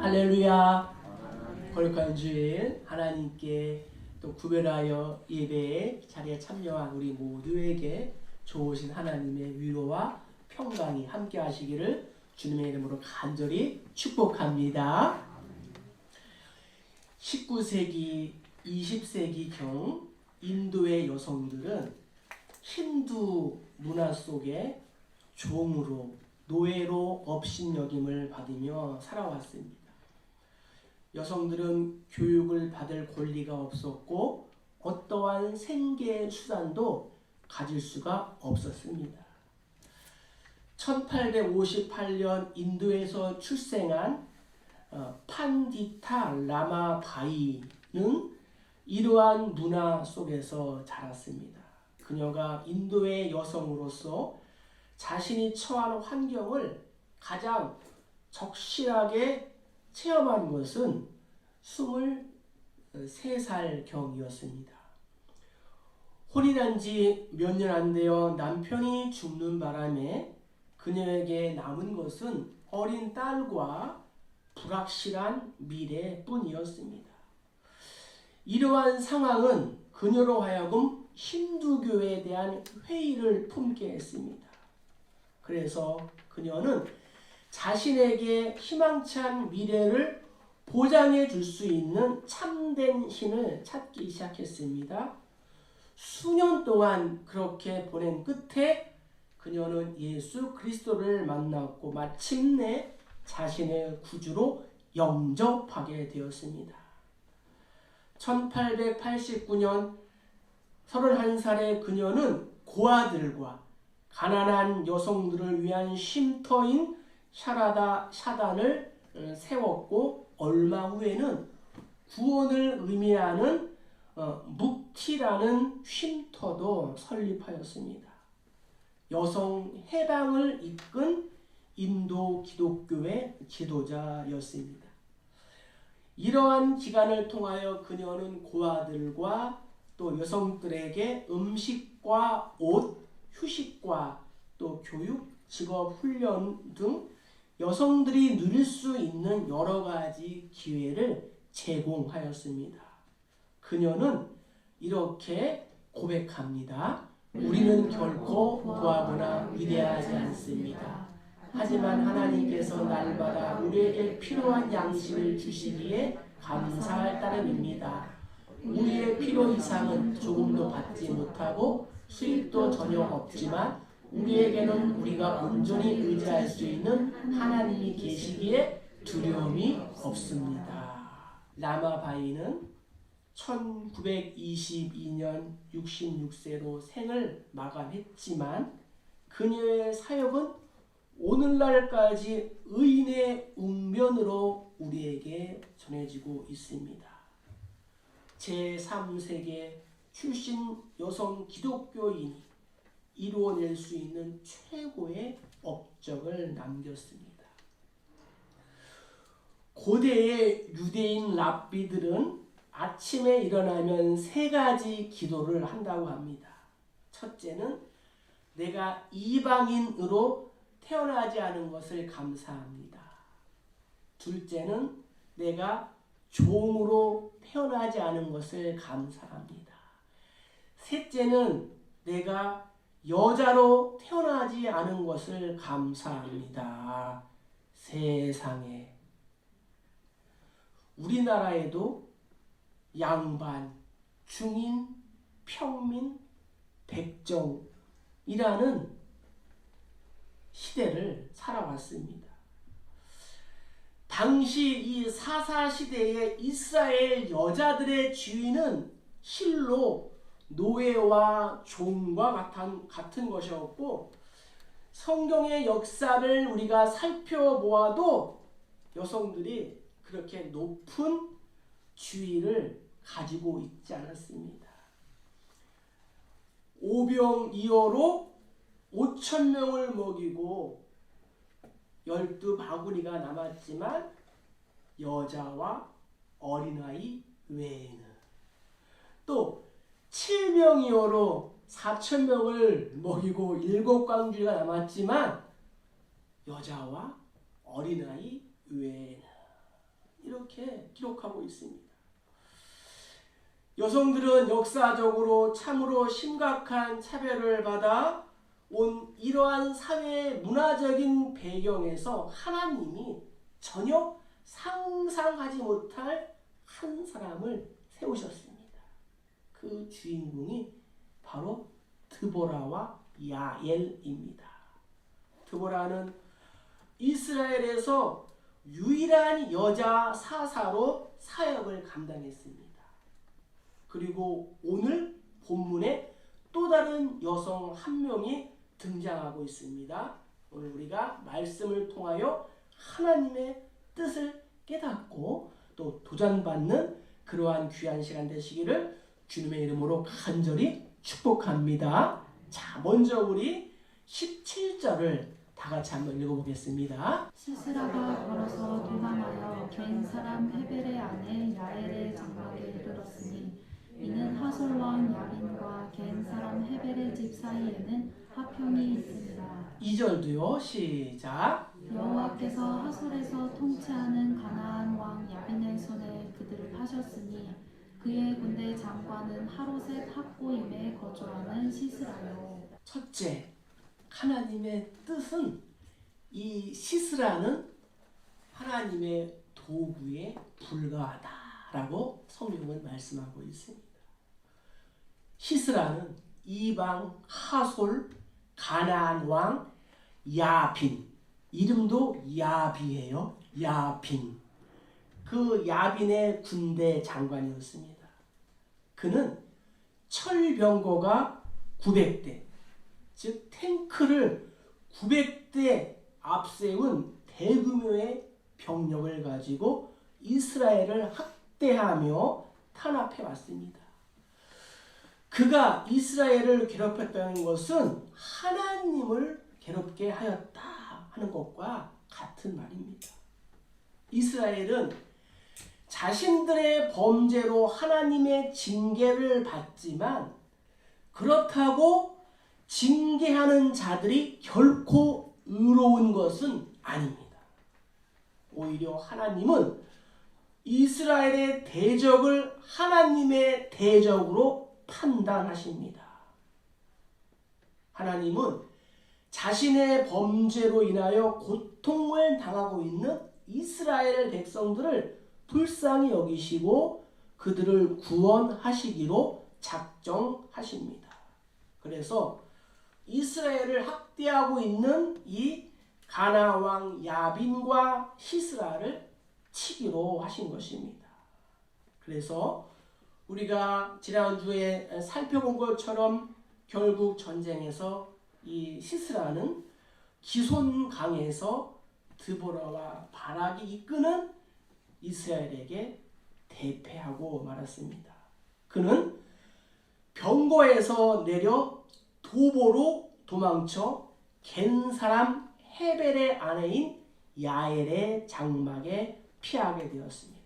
할렐루야. 거룩한 주일 하나님께 또 구별하여 예배의 자리에 참여한 우리 모두에게 좋으신 하나님의 위로와 평강이 함께 하시기를 주님의 이름으로 간절히 축복합니다. 19세기, 20세기경 인도의 여성들은 힌두 문화 속에 종으로, 노예로 업신여김을 받으며 살아왔습니다. 여성들은 교육을 받을 권리가 없었고 어떠한 생계 수단도 가질 수가 없었습니다. 1858년 인도에서 출생한 판디타 라마바이는 이러한 문화 속에서 자랐습니다. 그녀가 인도의 여성으로서 자신이 처한 환경을 가장 적실하게 체험한 것은 23살경이었습니다. 혼인한 지 몇 년 안 되어 남편이 죽는 바람에 그녀에게 남은 것은 어린 딸과 불확실한 미래뿐이었습니다. 이러한 상황은 그녀로 하여금 힌두교에 대한 회의를 품게 했습니다. 그래서 그녀는 자신에게 희망찬 미래를 보장해 줄 수 있는 참된 신을 찾기 시작했습니다. 수년 동안 그렇게 보낸 끝에 그녀는 예수 그리스도를 만났고 마침내 자신의 구주로 영접하게 되었습니다. 1889년 31살의 그녀는 고아들과 가난한 여성들을 위한 쉼터인 샤단을 세웠고 얼마 후에는 구원을 의미하는 묵티라는 쉼터도 설립하였습니다. 여성 해방을 이끈 인도 기독교의 지도자였습니다. 이러한 기간을 통하여 그녀는 고아들과 또 여성들에게 음식과 옷, 휴식과 또 교육, 직업 훈련 등 여성들이 누릴 수 있는 여러 가지 기회를 제공하였습니다. 그녀는 이렇게 고백합니다. 우리는 결코 부하거나 위대하지 않습니다. 하지만 하나님께서 날마다 우리에게 필요한 양식을 주시기에 감사할 따름입니다. 우리의 필요 이상은 조금도 받지 못하고 수입도 전혀 없지만 우리에게는 우리가 온전히 의지할 수 있는 하나님이 계시기에 두려움이 없습니다. 라마바이는 1922년 66세로 생을 마감했지만 그녀의 사역은 오늘날까지 의인의 웅변으로 우리에게 전해지고 있습니다. 제3세계 출신 여성 기독교인이 이루어낼 수 있는 최고의 업적을 남겼습니다. 고대의 유대인 랍비들은 아침에 일어나면 3가지 기도를 한다고 합니다. 첫째는 내가 이방인으로 태어나지 않은 것을 감사합니다. 둘째는 내가 종으로 태어나지 않은 것을 감사합니다. 셋째는 내가 여자로 태어나지 않은 것을 감사합니다. 세상에 우리나라에도 양반, 중인, 평민, 백정이라는 시대를 살아왔습니다. 당시 이 사사시대의 이스라엘 여자들의 지위는 실로 노예와 종과 같은 것이었고 성경의 역사를 우리가 살펴보아도 여성들이 그렇게 높은 지위를 가지고 있지 않았습니다. 오병이어로 5,000명을 먹이고 12바구니가 남았지만 여자와 어린아이 외에는 또 7병이어로 4,000명을 먹이고 7광주리가 남았지만 여자와 어린아이 외에는 이렇게 기록하고 있습니다. 여성들은 역사적으로 참으로 심각한 차별을 받아 온 이러한 사회의 문화적인 배경에서 하나님이 전혀 상상하지 못할 한 사람을 세우셨습니다. 그 주인공이 바로 드보라와 야엘입니다. 드보라는 이스라엘에서 유일한 여자 사사로 사역을 감당했습니다. 그리고 오늘 본문에 또 다른 여성 한 명이 등장하고 있습니다. 오늘 우리가 말씀을 통하여 하나님의 뜻을 깨닫고 또 도전받는 그러한 귀한 시간 되시기를 주님의 이름으로 간절히 축복합니다. 자, 먼저 우리 17절을 다 같이 한번 읽어보겠습니다. 시스라가 걸어서 도망하여 겐 사람 헤벨의 아내 야엘의 장막에 이르렀으니 이는 하솔 왕 야빈과 겐 사람 헤벨의 집 사이에는 화평이 있습니다. 2절도요. 시작. 여호와께서 하솔에서 통치하는 가나안 왕 야빈의 손에 그들을 파셨으니 그의 군대 장관은 하로셋 학고임에 거주하는 시스라요. 첫째, 하나님의 뜻은 이 시스라는 하나님의 도구에 불과하다라고 성경은 말씀하고 있습니다. 시스라는 이방 하솔 가나안 왕 야빈, 이름도 야비예요. 야빈. 그 야빈의 군대 장관이었습니다. 그는 철병거가 900대, 즉 탱크를 900대 앞세운 대규모의 병력을 가지고 이스라엘을 학대하며 탄압해 왔습니다. 그가 이스라엘을 괴롭혔다는 것은 하나님을 괴롭게 하였다 하는 것과 같은 말입니다. 이스라엘은 자신들의 범죄로 하나님의 징계를 받지만 그렇다고 징계하는 자들이 결코 의로운 것은 아닙니다. 오히려 하나님은 이스라엘의 대적을 하나님의 대적으로 판단하십니다. 하나님은 자신의 범죄로 인하여 고통을 당하고 있는 이스라엘 백성들을 불쌍히 여기시고 그들을 구원하시기로 작정하십니다. 그래서 이스라엘을 학대하고 있는 이 가나안 왕 야빈과 시스라를 치기로 하신 것입니다. 그래서 우리가 지난주에 살펴본 것처럼 결국 전쟁에서 이 시스라는 기손강에서 드보라와 바락이 이끄는 이스라엘에게 대패하고 말았습니다. 그는 병거에서 내려 도보로 도망쳐 겐 사람 헤벨의 아내인 야엘의 장막에 피하게 되었습니다.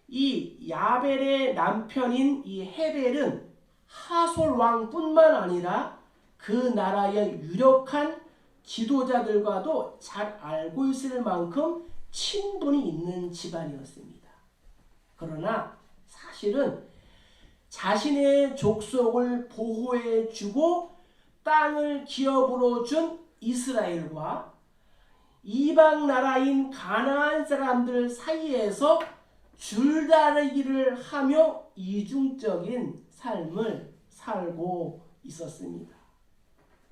이 야벨의 남편인 이 헤벨은 하솔 왕뿐만 아니라 그 나라의 유력한 지도자들과도 잘 알고 있을 만큼 친분이 있는 집안이었습니다. 그러나 사실은 자신의 족속을 보호해주고 땅을 기업으로 준 이스라엘과 이방 나라인 가나안 사람들 사이에서 줄다리기를 하며 이중적인 삶을 살고 있었습니다.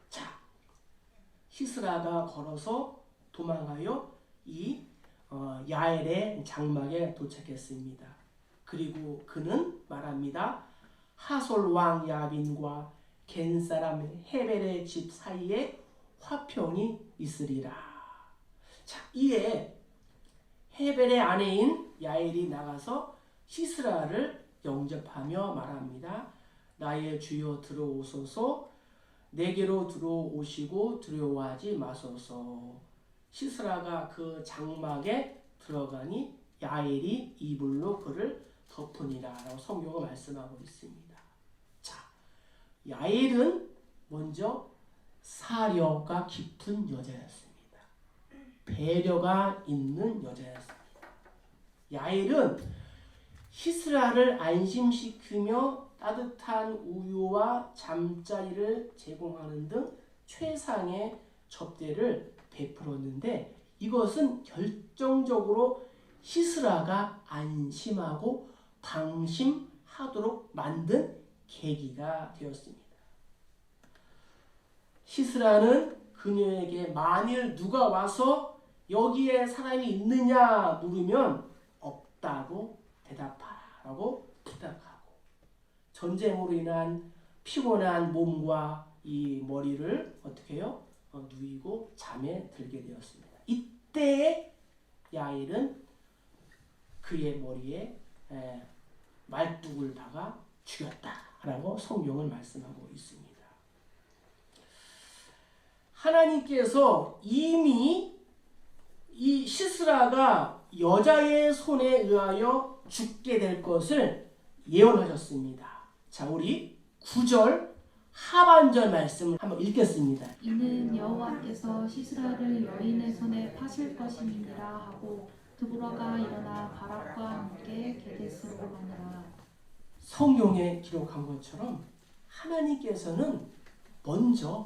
자, 시스라가 걸어서 도망하여 이 야엘의 장막에 도착했습니다. 그리고 그는 말합니다. 하솔 왕 야빈과 겐 사람 헤벨의 집 사이에 화평이 있으리라. 자, 이에 헤벨의 아내인 야엘이 나가서 시스라를 영접하며 말합니다. 나의 주여 들어오소서, 내게로 들어오시고 두려워하지 마소서. 시스라가 그 장막에 들어가니 야엘이 이불로 그를 덮으니라 라고 성경은 말씀하고 있습니다. 자, 야엘은 먼저 사려가 깊은 여자였습니다. 배려가 있는 여자였습니다. 야엘은 시스라를 안심시키며 따뜻한 우유와 잠자리를 제공하는 등 최상의 접대를 베풀었는데 이것은 결정적으로 시스라가 안심하고 방심하도록 만든 계기가 되었습니다. 시스라는 그녀에게 만일 누가 와서 여기에 사람이 있느냐 물으면 없다고 대답하라고 부탁하고 전쟁으로 인한 피곤한 몸과 이 머리를 어떻게 해요? 누이고 잠에 들게 되었습니다. 이때에 야엘은 그의 머리에 말뚝을 박아 죽였다라고 성경을 말씀하고 있습니다. 하나님께서 이미 이 시스라가 여자의 손에 의하여 죽게 될 것을 예언하셨습니다. 자, 우리 9절 하반절 말씀을 한번 읽겠습니다. 이는 여호와께서 시스라를 여인의 손에 파실 것임이니라 하고 드보라가 일어나 바락과 함께 게데스로 가니라. 성경에 기록한 것처럼 하나님께서는 먼저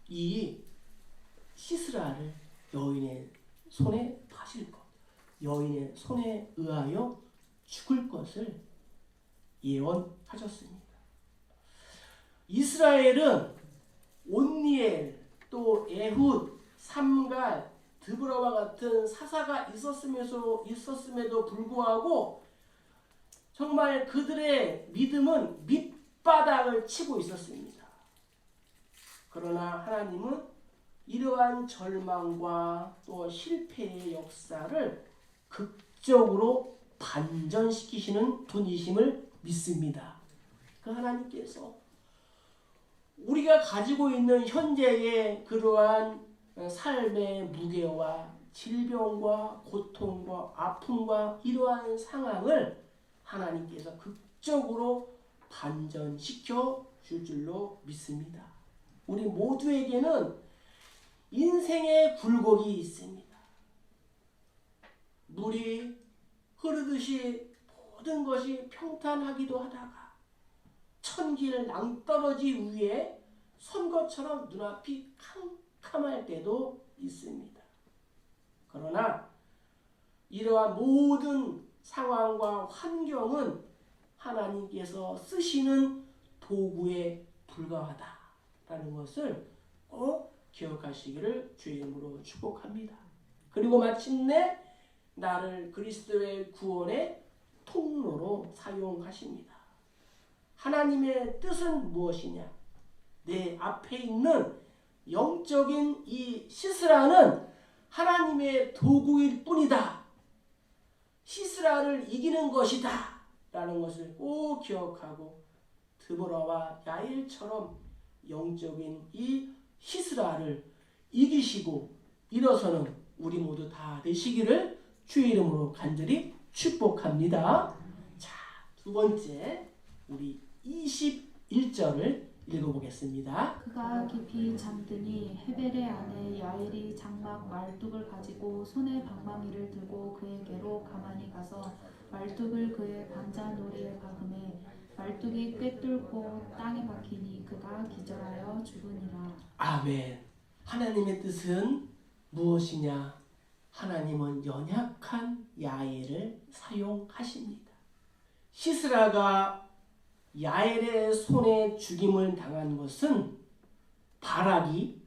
이 시스라를 여인의 손에 파실 것, 여인의 손에 의하여 죽을 것을 예언하셨습니다. 이스라엘은 온니엘, 또 에훗, 삼갈, 드보라와 같은 사사가 있었음에도 불구하고 정말 그들의 믿음은 밑바닥을 치고 있었습니다. 그러나 하나님은 이러한 절망과 또 실패의 역사를 극적으로 반전시키시는 분이심을 믿습니다. 그 하나님께서 우리가 가지고 있는 현재의 그러한 삶의 무게와 질병과 고통과 아픔과 이러한 상황을 하나님께서 극적으로 반전시켜 줄 줄로 믿습니다. 우리 모두에게는 인생의 굴곡이 있습니다. 물이 흐르듯이 모든 것이 평탄하기도 하다가 천길 낭떠러지 위에 선 것처럼 눈앞이 캄캄할 때도 있습니다. 그러나 이러한 모든 상황과 환경은 하나님께서 쓰시는 도구에 불과하다라는 것을 꼭 기억하시기를 주의 이름으로 축복합니다. 그리고 마침내 나를 그리스도의 구원의 통로로 사용하십니다. 하나님의 뜻은 무엇이냐? 내 앞에 있는 영적인 이 시스라는 하나님의 도구일 뿐이다. 시스라를 이기는 것이다. 라는 것을 꼭 기억하고 드보라와 야엘처럼 영적인 이 시스라를 이기시고 일어서는 우리 모두 다 되시기를 주의 이름으로 간절히 축복합니다. 자, 두 번째 우리 21절을 읽어보겠습니다. 그가 깊이 잠드니 헤벨의 아내 야엘이 장막 말뚝을 가지고 손에 방망이를 들고 그에게로 가만히 가서 말뚝을 그의 반자놀이에 박음에 말뚝이 꿰뚫고 땅에 박히니 그가 기절하여 죽으니라. 아멘. 하나님의 뜻은 무엇이냐? 하나님은 연약한 야엘을 사용하십니다. 시스라가 야엘의 손에 죽임을 당한 것은 바락이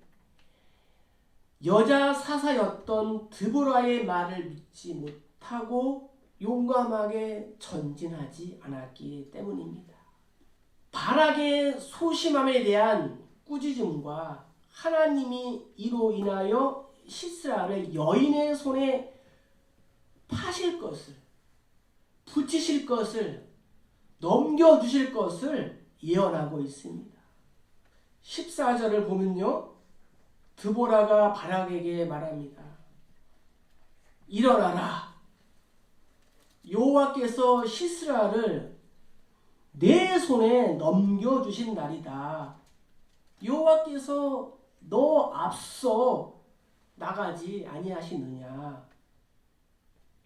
여자 사사였던 드보라의 말을 믿지 못하고 용감하게 전진하지 않았기 때문입니다. 바락의 소심함에 대한 꾸짖음과 하나님이 이로 인하여 시스라를 여인의 손에 파실 것을, 붙이실 것을, 넘겨주실 것을 예언하고 있습니다. 14절을 보면요, 드보라가 바락에게 말합니다. 일어나라. 여호와께서 시스라를 내 손에 넘겨주신 날이다. 여호와께서 너 앞서 나가지 아니하시느냐.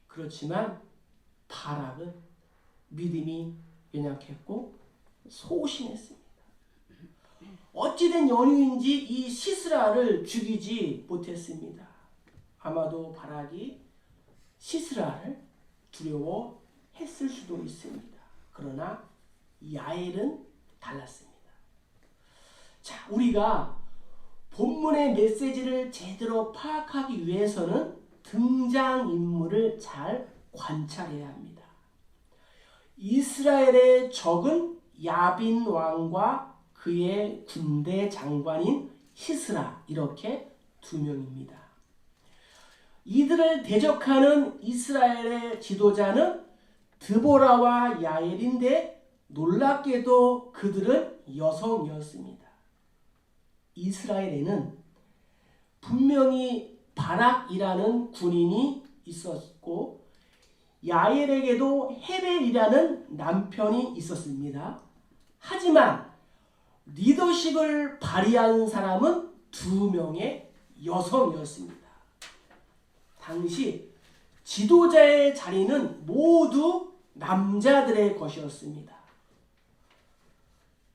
그렇지만 바락은 믿음이 연약했고 소심했습니다. 어찌된 연유인지 이 시스라를 죽이지 못했습니다. 아마도 바락이 시스라를 두려워했을 수도 있습니다. 그러나 야엘은 달랐습니다. 자, 우리가 본문의 메시지를 제대로 파악하기 위해서는 등장인물을 잘 관찰해야 합니다. 이스라엘의 적은 야빈 왕과 그의 군대 장관인 시스라, 이렇게 두 명입니다. 이들을 대적하는 이스라엘의 지도자는 드보라와 야엘인데 놀랍게도 그들은 여성이었습니다. 이스라엘에는 분명히 바락이라는 군인이 있었고 야엘에게도 헤벨이라는 남편이 있었습니다. 하지만 리더십을 발휘한 사람은 두 명의 여성이었습니다. 당시 지도자의 자리는 모두 남자들의 것이었습니다.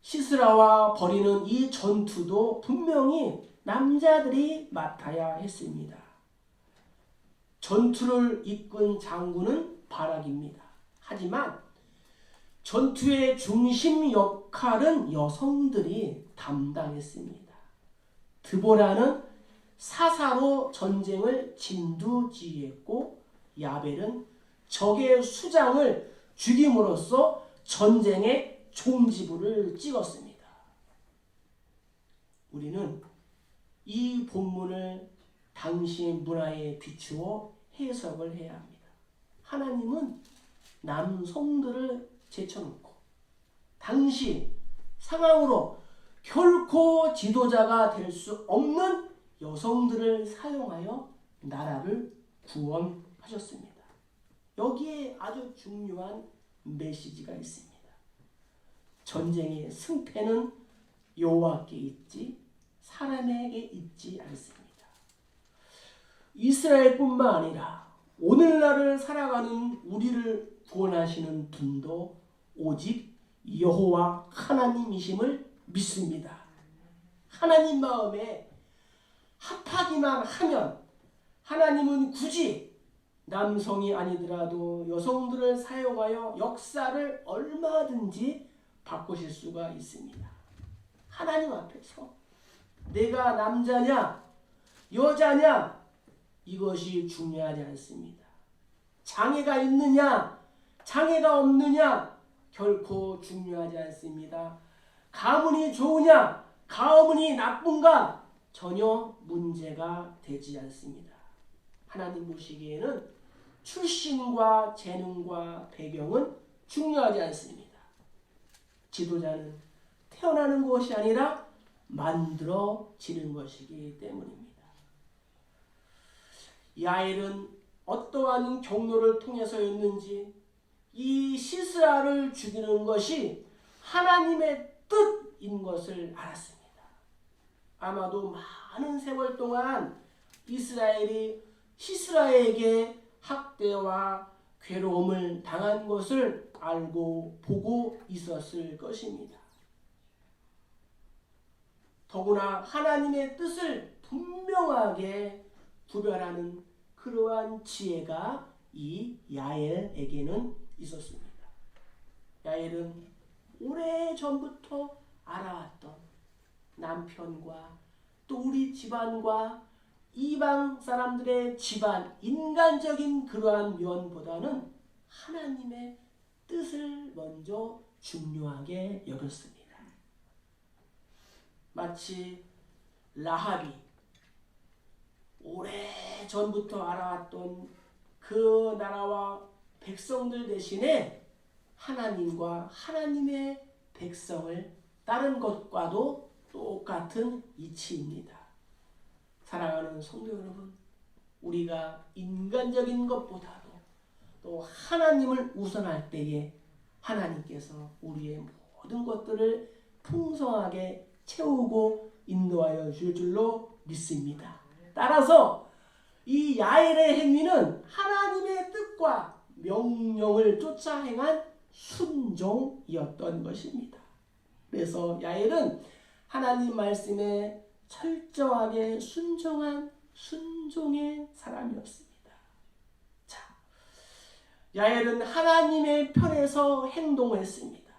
시스라와 벌이는 이 전투도 분명히 남자들이 맡아야 했습니다. 전투를 이끈 장군은 바락입니다. 하지만 전투의 중심 역할은 여성들이 담당했습니다. 드보라는 사사로 전쟁을 진두지휘했고 야벨은 적의 수장을 죽임으로써 전쟁의 종지부를 찍었습니다. 우리는 이 본문을 당시의 문화에 비추어 해석을 해야 합니다. 하나님은 남성들을 제쳐놓고 당시 상황으로 결코 지도자가 될 수 없는 여성들을 사용하여 나라를 구원하셨습니다. 여기에 아주 중요한 메시지가 있습니다. 전쟁의 승패는 여호와께 있지 사람에게 있지 않습니다. 이스라엘뿐만 아니라 오늘날을 살아가는 우리를 구원하시는 분도 오직 여호와 하나님이심을 믿습니다. 하나님 마음에 합하기만 하면 하나님은 굳이 남성이 아니더라도 여성들을 사용하여 역사를 얼마든지 바꾸실 수가 있습니다. 하나님 앞에서 내가 남자냐 여자냐 이것이 중요하지 않습니다. 장애가 있느냐 장애가 없느냐 결코 중요하지 않습니다. 가문이 좋으냐 가문이 나쁜가 전혀 문제가 되지 않습니다. 하나님 보시기에는 출신과 재능과 배경은 중요하지 않습니다. 지도자는 태어나는 것이 아니라 만들어지는 것이기 때문입니다. 야엘은 어떠한 경로를 통해서였는지 이 시스라를 죽이는 것이 하나님의 뜻인 것을 알았습니다. 아마도 많은 세월 동안 이스라엘이 시스라에게 학대와 괴로움을 당한 것을 알고 보고 있었을 것입니다. 더구나 하나님의 뜻을 분명하게 구별하는 그러한 지혜가 이 야엘에게는 있었습니다. 야엘은 오래전부터 알아왔던 남편과 또 우리 집안과 이방 사람들의 집안, 인간적인 그러한 면보다는 하나님의 뜻을 먼저 중요하게 여겼습니다. 마치 라합이 오래전부터 알아왔던 그 나라와 백성들 대신에 하나님과 하나님의 백성을 따른 것과도 똑같은 이치입니다. 사랑하는 성도 여러분, 우리가 인간적인 것보다도 또 하나님을 우선할 때에 하나님께서 우리의 모든 것들을 풍성하게 채우고 인도하여 줄 줄로 믿습니다. 따라서 이 야엘의 행위는 하나님의 뜻과 명령을 쫓아 행한 순종이었던 것입니다. 그래서 야엘은 하나님 말씀에 철저하게 순종한 순종의 사람이었습니다. 자, 야엘은 하나님의 편에서 행동했습니다.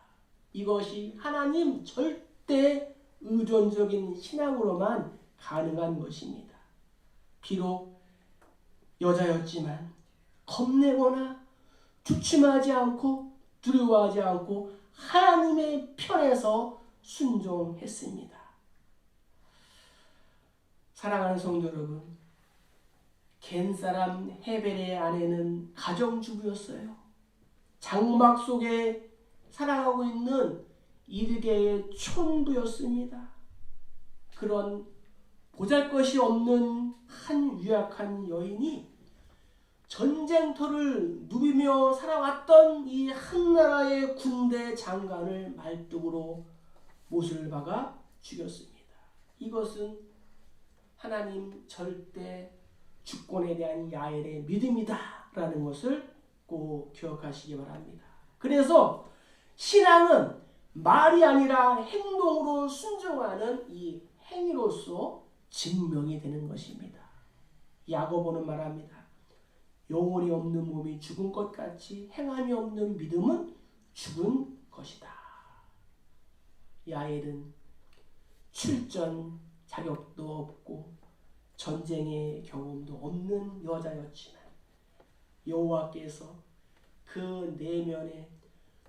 이것이 하나님 절대 의존적인 신앙으로만 가능한 것입니다. 비록 여자였지만 겁내거나 주춤하지 않고 두려워하지 않고 하나님의 편에서 순종했습니다. 사랑하는 성도 여러분, 겐사람 헤벨의 아내는 가정주부였어요. 장막 속에 살아가고 있는 일개의 촌부였습니다. 그런 보잘것이 없는 한 유약한 여인이 전쟁터를 누비며 살아왔던 이 한나라의 군대 장관을 말뚝으로 못을 박아 죽였습니다. 이것은 하나님 절대 주권에 대한 야엘의 믿음이다라는 것을 꼭 기억하시기 바랍니다. 그래서 신앙은 말이 아니라 행동으로 순종하는 이 행위로서 증명이 되는 것입니다. 야고보는 말합니다. 영혼이 없는 몸이 죽은 것 같이 행함이 없는 믿음은 죽은 것이다. 야엘은 출전 자격도 없고 전쟁의 경험도 없는 여자였지만 여호와께서 그 내면의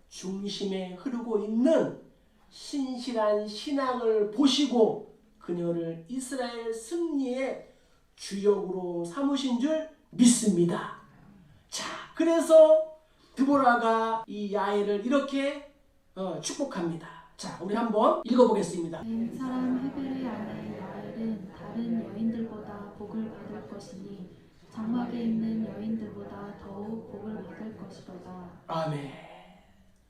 중심에 흐르고 있는 신실한 신앙을 보시고 그녀를 이스라엘 승리의 주역으로 삼으신 줄 믿습니다. 자, 그래서 드보라가 이 야엘을 이렇게 축복합니다. 자, 우리 한번 읽어보겠습니다. 사람 헤벨의 아내 야엘은 다른 여인들보다 복을 받을 것이니 장막에 있는 여인들보다 더욱 복을 받을 것이로다. 아멘.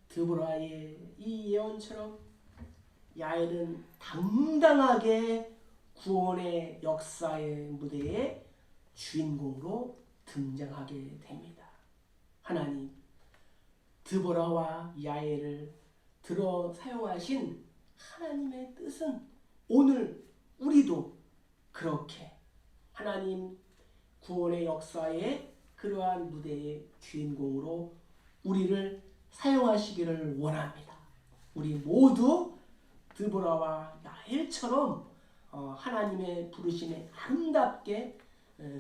드보라의 이 예언처럼 야엘은 당당하게 구원의 역사의 무대에 주인공으로 등장하게 됩니다. 하나님, 드보라와 야엘을 들어 사용하신 하나님의 뜻은 오늘 우리도 그렇게 하나님 구원의 역사의 그러한 무대의 주인공으로 우리를 사용하시기를 원합니다. 우리 모두 드보라와 야엘처럼 하나님의 부르심에 아름답게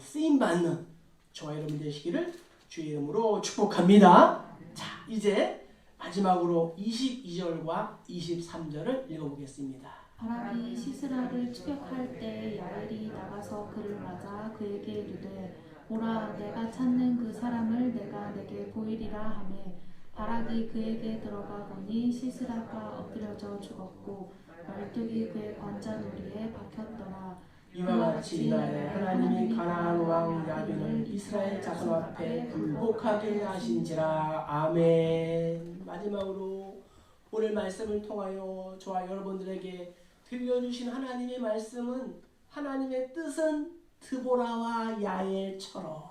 쓰임받는 저와 여러분 되시기를 주의 이름으로 축복합니다. 자, 이제 마지막으로 22절과 23절을 읽어보겠습니다. 바락이 시스라를 추격할 때 야엘이 나가서 그를 맞아 그에게 이르되 오라 내가 찾는 그 사람을 내가 내게 보이리라 하매 바락이 그에게 들어가 보니 시스라가 엎드려져 죽었고 말뚝이 그의 관자놀이에 박혔더라. 이와 같이 이날에 하나님이 가나안 왕 야빈을 이스라엘 자손 앞에 굴복하게 하신지라. 아멘. 마지막으로 오늘 말씀을 통하여 저와 여러분들에게 들려주신 하나님의 말씀은 하나님의 뜻은 드보라와 야엘처럼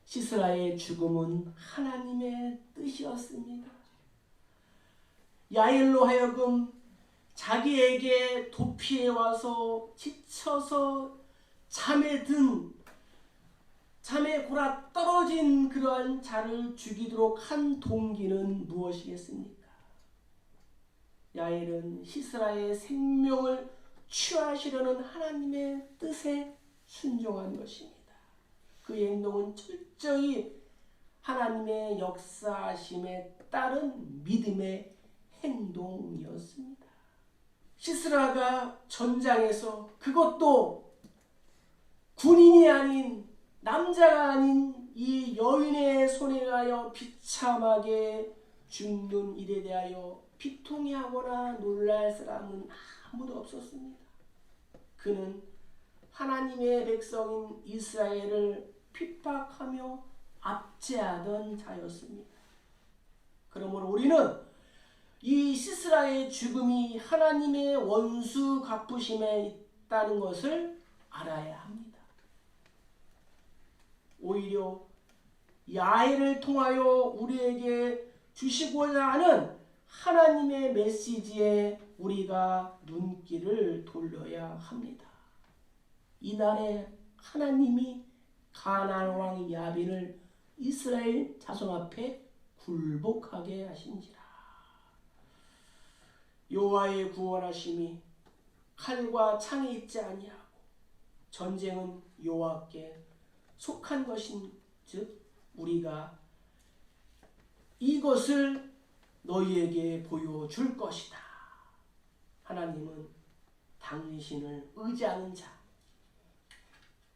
시스라의 죽음은 하나님의 뜻이었습니다. 야엘로 하여금 자기에게 도피해 와서 지쳐서 잠에 골아 떨어진 그러한 자를 죽이도록 한 동기는 무엇이겠습니까? 야엘은 시스라의 생명을 취하시려는 하나님의 뜻에 순종한 것입니다. 그의 행동은 철저히 하나님의 역사하심에 따른 믿음의 행동이었습니다. 시스라가 전장에서 그것도 군인이 아닌 남자가 아닌 이 여인의 손에 가여 비참하게 죽는 일에 대하여 비통해하거나 놀랄 사람은 아무도 없었습니다. 그는 하나님의 백성인 이스라엘을 핍박하며 압제하던 자였습니다. 그러므로 우리는 이 시스라의 죽음이 하나님의 원수 갚으심에 있다는 것을 알아야 합니다. 오히려 야훼를 통하여 우리에게 주시고자 하는 하나님의 메시지에 우리가 눈길을 돌려야 합니다. 이날에 하나님이 가나안 왕 야빈을 이스라엘 자손 앞에 굴복하게 하신지라. 여호와의 구원하심이 칼과 창이 있지 아니하고 전쟁은 여호와께 속한 것인즉 우리가 이것을 너희에게 보여줄 것이다. 하나님은 당신을 의지하는 자,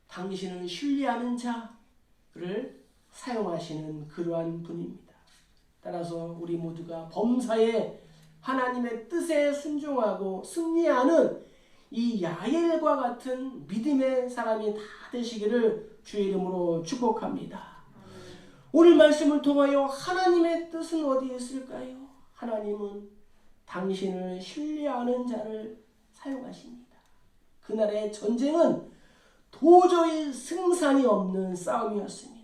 당신을 신뢰하는 자를 사용하시는 그러한 분입니다. 따라서 우리 모두가 범사에 하나님의 뜻에 순종하고 승리하는 이 야엘과 같은 믿음의 사람이 다 되시기를 주의 이름으로 축복합니다. 오늘 말씀을 통하여 하나님의 뜻은 어디에 있을까요? 하나님은 당신을 신뢰하는 자를 사용하십니다. 그날의 전쟁은 도저히 승산이 없는 싸움이었습니다.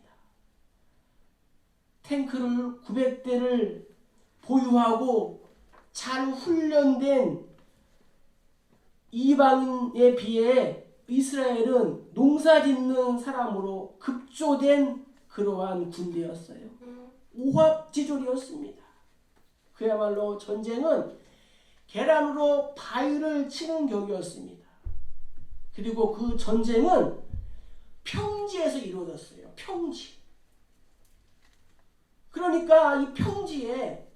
탱크를 900대를 보유하고 잘 훈련된 이방인에 비해 이스라엘은 농사짓는 사람으로 급조된 그러한 군대였어요. 오합지졸이었습니다. 그야말로 전쟁은 계란으로 바위를 치는 격이었습니다. 그리고 그 전쟁은 평지에서 이루어졌어요. 평지. 그러니까 이 평지에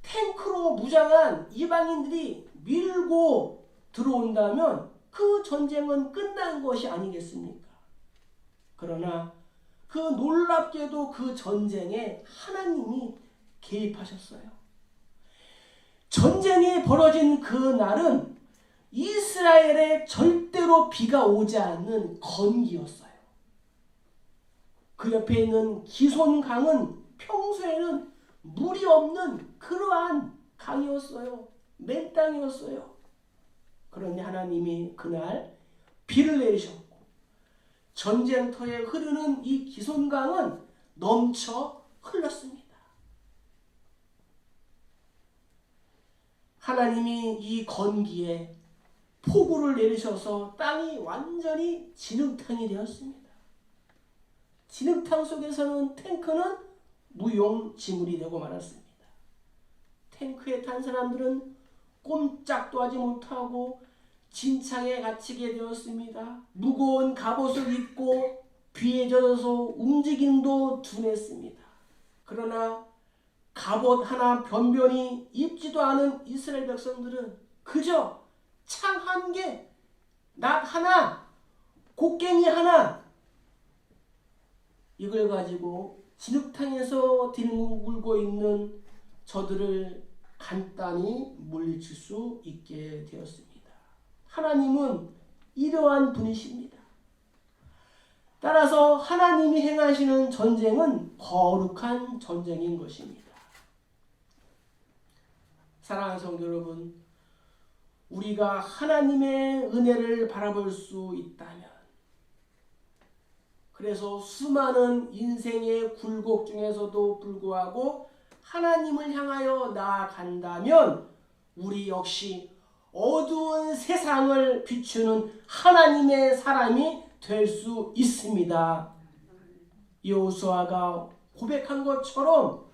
탱크로 무장한 이방인들이 밀고 들어온다면 그 전쟁은 끝난 것이 아니겠습니까? 그러나 그 놀랍게도 그 전쟁에 하나님이 개입하셨어요. 전쟁이 벌어진 그 날은 이스라엘에 절대로 비가 오지 않는 건기였어요. 그 옆에 있는 기손강은 평소에는 물이 없는 그러한 강이었어요. 맨 땅이었어요. 그런데 하나님이 그날 비를 내리셨고 전쟁터에 흐르는 이 기손강은 넘쳐 흘렀습니다. 하나님이 이 건기에 폭우를 내리셔서 땅이 완전히 진흙탕이 되었습니다. 진흙탕 속에서는 탱크는 무용지물이 되고 말았습니다. 탱크에 탄 사람들은 꼼짝도 하지 못하고 진창에 갇히게 되었습니다. 무거운 갑옷을 입고 비에 젖어서 움직임도 둔했습니다. 그러나 갑옷 하나 변변히 입지도 않은 이스라엘 백성들은 그저 창 한 개, 낫 하나, 곡괭이 하나 이걸 가지고 진흙탕에서 들고 있는 저들을 간단히 물리칠 수 있게 되었습니다. 하나님은 이러한 분이십니다. 따라서 하나님이 행하시는 전쟁은 거룩한 전쟁인 것입니다. 사랑하는 성도 여러분, 우리가 하나님의 은혜를 바라볼 수 있다면, 그래서 수많은 인생의 굴곡 중에서도 불구하고 하나님을 향하여 나아간다면 우리 역시 어두운 세상을 비추는 하나님의 사람이 될 수 있습니다. 여호수아가 고백한 것처럼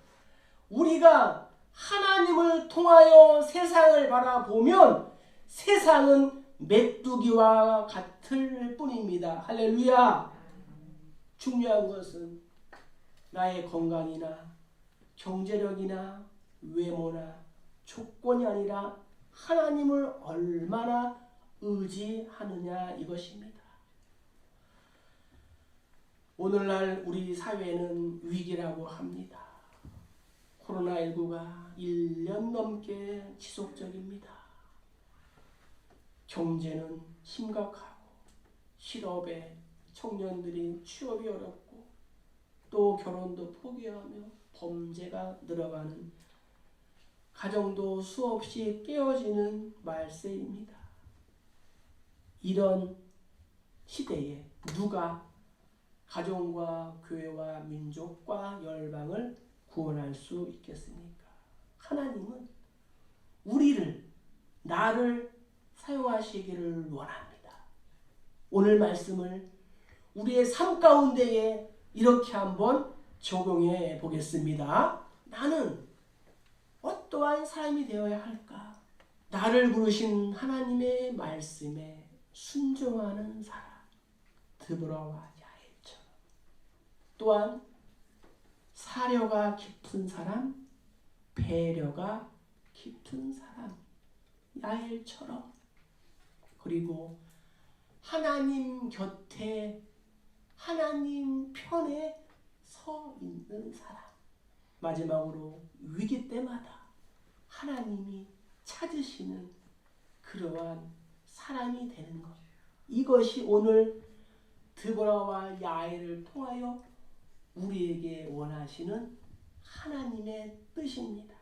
우리가 하나님을 통하여 세상을 바라보면 세상은 메뚜기와 같을 뿐입니다. 할렐루야. 중요한 것은 나의 건강이나 경제력이나 외모나 조건이 아니라 하나님을 얼마나 의지하느냐 이것입니다. 오늘날 우리 사회는 위기라고 합니다. 코로나19가 1년 넘게 지속적입니다. 경제는 심각하고 실업에 청년들이 취업이 어렵고 또 결혼도 포기하며 범죄가 늘어가는 가정도 수없이 깨어지는 말세입니다. 이런 시대에 누가 가정과 교회와 민족과 열방을 구원할 수 있겠습니까? 하나님은 우리를, 나를 사용하시기를 원합니다. 오늘 말씀을 우리의 삶 가운데에 이렇게 한번 적용해 보겠습니다. 나는 어떠한 사람이 되어야 할까? 나를 부르신 하나님의 말씀에 순종하는 사람, 드보라와 야엘처럼. 또한 사려가 깊은 사람, 배려가 깊은 사람, 야엘처럼. 그리고 하나님 곁에, 하나님 편에 서 있는 사람. 마지막으로 위기 때마다 하나님이 찾으시는 그러한 사람이 되는 것. 이것이 오늘 드보라와 야엘을 통하여 우리에게 원하시는 하나님의 뜻입니다.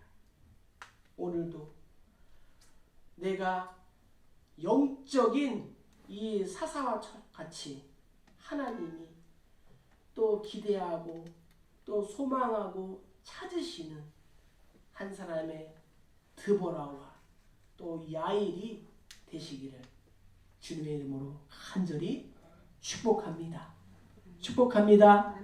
오늘도 내가 영적인 이 사사와 같이 하나님이 또 기대하고 또 소망하고 찾으시는 한 사람의 드보라와 또 야일이 되시기를 주님의 이름으로 간절히 축복합니다. 축복합니다.